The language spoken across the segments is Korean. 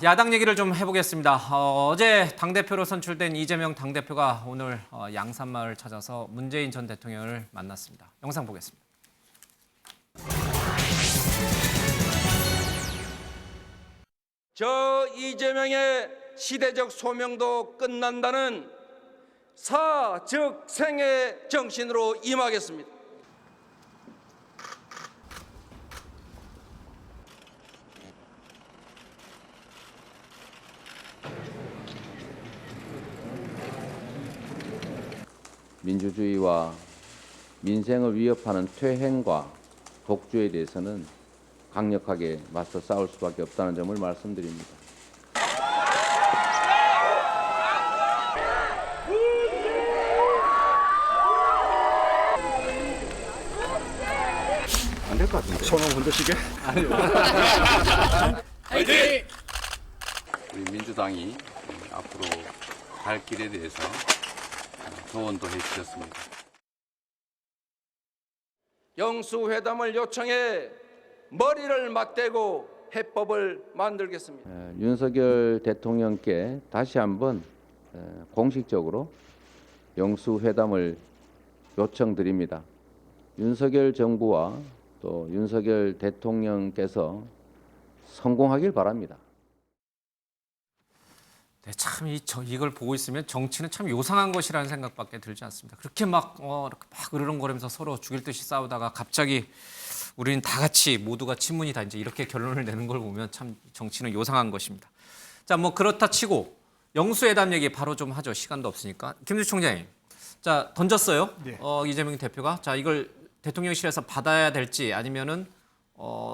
야당 얘기를 좀 해보겠습니다. 어제 당대표로 선출된 이재명 당대표가 오늘 양산마을 찾아서 문재인 전 대통령을 만났습니다. 영상 보겠습니다. 저 이재명의 시대적 소명도 끝난다는 사즉생의 정신으로 임하겠습니다. 민주주의와 민생을 위협하는 퇴행과 독주에 대해서는 강력하게 맞서 싸울 수밖에 없다는 점을 말씀드립니다. 안 될 것 같은데. 손을 흔드시게? 화이팅! 우리 민주당이 앞으로 갈 길에 대해서 조언도 해주셨습니다. 영수회담을 요청해 머리를 맞대고 해법을 만들겠습니다. 윤석열 대통령께 다시 한번 공식적으로 영수회담을 요청드립니다. 윤석열 정부와 또 윤석열 대통령께서 성공하길 바랍니다. 네, 참 이걸 보고 있으면 정치는 참 요상한 것이라는 생각밖에 들지 않습니다. 그렇게 막 으르렁거리면서 서로 죽일 듯이 싸우다가 갑자기 우리는 다 같이 모두가 친문이다 이제 이렇게 결론을 내는 걸 보면 참 정치는 요상한 것입니다. 자, 뭐 그렇다 치고 영수회담 얘기 바로 좀 하죠. 시간도 없으니까. 김두식 총장님, 자 던졌어요. 네. 이재명 대표가 자 이걸 대통령실에서 받아야 될지 아니면은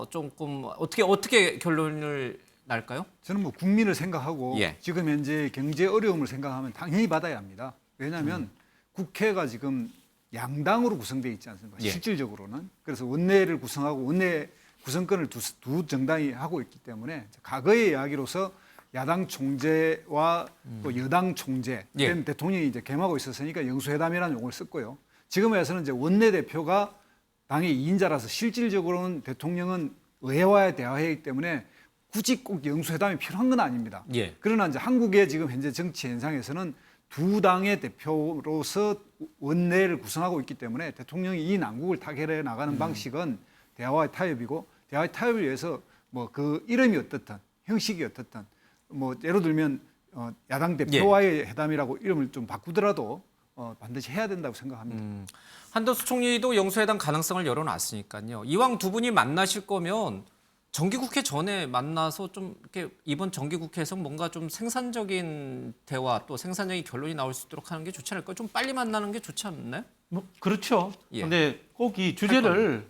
조금 어떻게 결론을 날까요? 저는 뭐 국민을 생각하고 예. 지금 현재 경제 어려움을 생각하면 당연히 받아야 합니다. 왜냐하면 국회가 지금 양당으로 구성되어 있지 않습니까? 예. 실질적으로는. 그래서 원내를 구성하고 원내 구성권을 두 정당이 하고 있기 때문에 과거의 이야기로서 야당 총재와 또 여당 총재 된 대통령이 이제 겸하고 있었으니까 영수회담이라는 용어를 썼고요. 지금 와서는 이제 원내대표가 당의 2인자라서 실질적으로는 대통령은 의회와의 대화이기 때문에 굳이 꼭 영수회담이 필요한 건 아닙니다. 예. 그러나 이제 한국의 지금 현재 정치 현상에서는 두 당의 대표로서 원내를 구성하고 있기 때문에 대통령이 이 난국을 타결해 나가는 방식은 대화와의 타협이고 대화의 타협을 위해서 뭐 그 이름이 어떻든 형식이 어떻든 뭐 예를 들면 야당 대표와의 회담이라고 이름을 좀 바꾸더라도 반드시 해야 된다고 생각합니다. 한덕수 총리도 영수회담 가능성을 열어놨으니까요. 이왕 두 분이 만나실 거면 정기국회 전에 만나서 좀 이렇게 이번 정기국회에서 뭔가 좀 생산적인 대화 또 생산적인 결론이 나올 수 있도록 하는 게 좋지 않을까요? 좀 빨리 만나는 게 좋지 않나요? 뭐 그렇죠. 예. 근데 꼭 이 주제를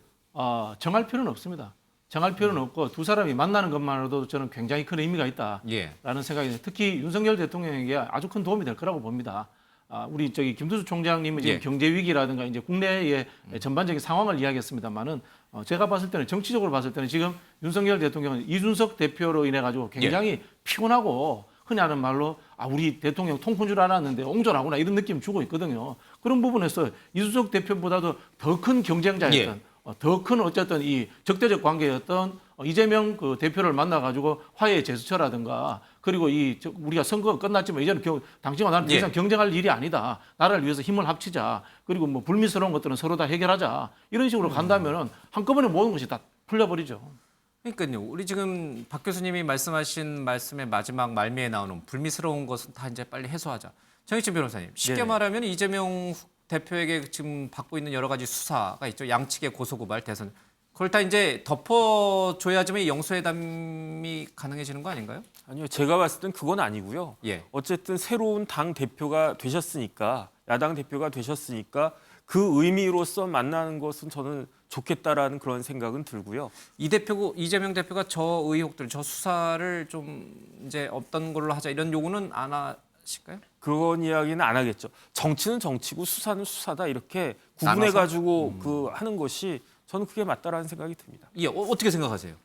정할 필요는 없습니다. 정할 필요는 없고 두 사람이 만나는 것만으로도 저는 굉장히 큰 의미가 있다라는 예. 생각이 듭니다. 특히 윤석열 대통령에게 아주 큰 도움이 될 거라고 봅니다. 우리 김두수 총장님은 지금 예. 경제 위기라든가 이제 국내의 전반적인 상황을 이야기했습니다만은 제가 봤을 때는 정치적으로 봤을 때는 지금 윤석열 대통령은 이준석 대표로 인해 가지고 굉장히 피곤하고 흔히 하는 말로 우리 대통령 통큰 줄 알았는데 옹졸하구나 이런 느낌 주고 있거든요. 그런 부분에서 이준석 대표보다도 더 큰 경쟁자였던 더 큰 어쨌든 이 적대적 관계였던 이재명 그 대표를 만나가지고 화해의 제스처라든가 그리고 우리가 선거가 끝났지만 이제는 당신과 나는 더 이상 경쟁할 일이 아니다. 나라를 위해서 힘을 합치자. 그리고 뭐 불미스러운 것들은 서로 다 해결하자. 이런 식으로 간다면은 한꺼번에 모든 것이 다 풀려버리죠. 그러니까요. 우리 지금 박 교수님이 말씀하신 말씀의 마지막 말미에 나오는 불미스러운 것은 다 이제 빨리 해소하자. 정의진 변호사님, 쉽게 말하면 이재명 대표에게 지금 받고 있는 여러 가지 수사가 있죠. 양측의 고소고발, 대선. 그걸 다 이제 덮어줘야지만 영수회담이 가능해지는 거 아닌가요? 아니요, 제가 봤을 땐 그건 아니고요. 예. 어쨌든 새로운 당 대표가 되셨으니까, 야당 대표가 되셨으니까 그 의미로서 만나는 것은 저는 좋겠다라는 그런 생각은 들고요. 이재명 대표가 저 의혹들, 저 수사를 좀 이제 없던 걸로 하자 이런 요구는 안 하실까요? 그런 이야기는 안 하겠죠. 정치는 정치고 수사는 수사다 이렇게 구분해가지고 하는 것이 저는 그게 맞다라는 생각이 듭니다. 예, 어떻게 생각하세요?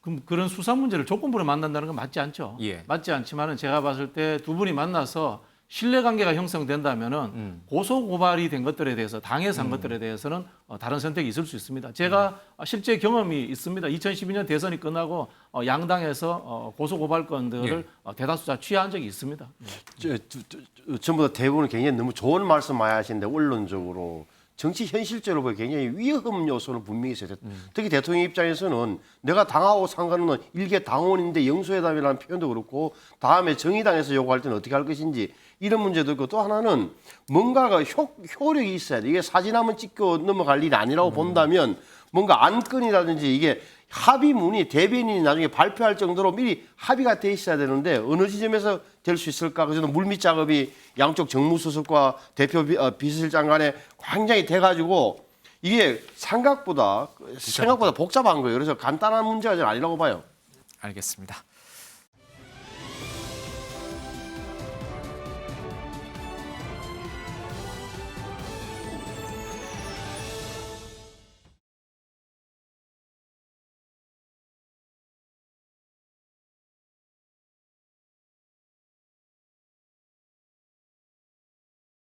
그럼 그런 수사 문제를 조건부로 만난다는 건 맞지 않죠. 예. 맞지 않지만은 제가 봤을 때 두 분이 만나서 신뢰관계가 형성된다면은 고소 고발이 된 것들에 대해서 당해서 한 것들에 대해서는 다른 선택이 있을 수 있습니다. 제가 실제 경험이 있습니다. 2012년 대선이 끝나고 양당에서 고소 고발 건들을 대다수 취하한 적이 있습니다. 전부 다 대부분 굉장히 너무 좋은 말씀 많이 하시는데 원론적으로 정치 현실적으로 보면 굉장히 위험 요소는 분명히 있어요. 특히 대통령 입장에서는 내가 당하고 상관없는 일개 당원인데 영수회담이라는 표현도 그렇고 다음에 정의당에서 요구할 때는 어떻게 할 것인지 이런 문제도 있고 또 하나는 뭔가가 효력이 있어야 돼. 이게 사진 한번 찍고 넘어갈 일이 아니라고 본다면 뭔가 안건이라든지 이게 합의문이 대변인이 나중에 발표할 정도로 미리 합의가 돼 있어야 되는데 어느 지점에서 될 수 있을까? 그래서 물밑 작업이 양쪽 정무수석과 대표 비서실장 간에 굉장히 돼가지고 이게 생각보다 복잡한 거예요. 그래서 간단한 문제가 아니라고 봐요. 알겠습니다.